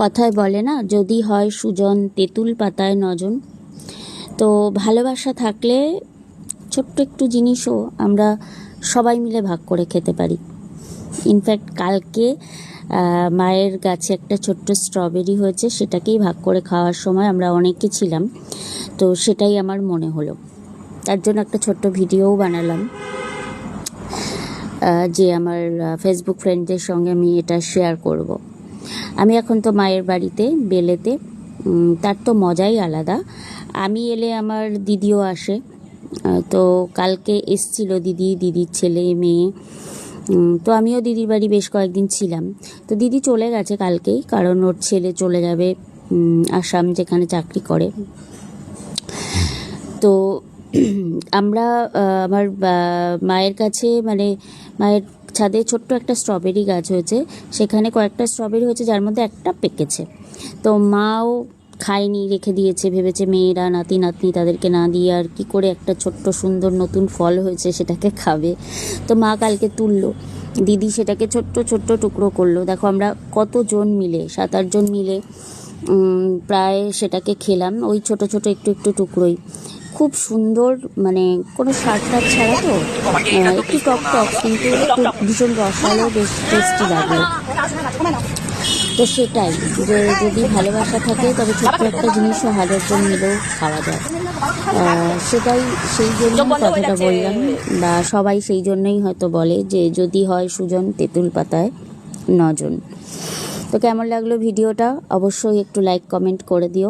কথায় বলে না, যদি হয় সুজন তেঁতুল পাতায় নজন। তো ভালোবাসা থাকলে ছোট্ট একটু জিনিসও আমরা সবাই মিলে ভাগ করে খেতে পারি। ইনফ্যাক্ট কালকে মায়ের গাছে একটা ছোট্ট স্ট্রবেরি হয়েছে, সেটাকেই ভাগ করে খাওয়ার সময় আমরা অনেকে ছিলাম, তো সেটাই আমার মনে হলো। তার জন্য একটা ছোট্ট ভিডিওও বানালাম, যে আমার ফেসবুক ফ্রেন্ডদের সঙ্গে আমি এটা শেয়ার করব। আমি এখন তো মায়ের বাড়িতে বেলেতে, তার তো মজাই আলাদা। আমি এলে আমার দিদিও আসে, তো কালকে এসছিল দিদির ছেলে মেয়ে, তো আমিও দিদির বাড়ি বেশ কয়েকদিন ছিলাম। তো দিদি চলে গেছে কালকেই, কারণ ওর ছেলে চলে যাবে আসাম, যেখানে চাকরি করে। তো আমরা আমার মায়ের কাছে, মানে মায়ের ছাদে ছোট্ট একটা স্ট্রবেরি গাছ হয়েছে, সেখানে কয়েকটা স্ট্রবেরি হয়েছে, যার মধ্যে একটা পেকেছে। তো মাও খায়নি, রেখে দিয়েছে, ভেবেছে মেয়েরা নাতি নাতনি তাদেরকে না দিয়ে আর কি করে একটা ছোট্ট সুন্দর নতুন ফল হয়েছে সেটাকে খাবে। তো মা কালকে তুললো, দিদি সেটাকে ছোট্ট ছোট্ট টুকরো করলো। দেখো আমরা কতজন মিলে, 7-8 জন মিলে প্রায় সেটাকে খেলাম, ওই ছোট ছোট একটু একটু টুকরোই। খুব সুন্দর, মানে কোনো সার টার ছাড়া, তো একটু টক টক, কিন্তু একটু ভীষণ রসালো, বেশ টেস্টি লাগলো। তো সেটাই, যে যদি ভালোবাসা থাকে তবে ছোট্ট একটা জিনিসও 1000 জন মিলেও খাওয়া যায়। সেটাই, সেই জন্যই কথাটা বললাম, বা সবাই সেই জন্যই হয়তো বলে যে যদি হয় সুজন তেঁতুল পাতায় নজন। তো কেমন লাগলো ভিডিওটা অবশ্যই একটু লাইক কমেন্ট করে দিও।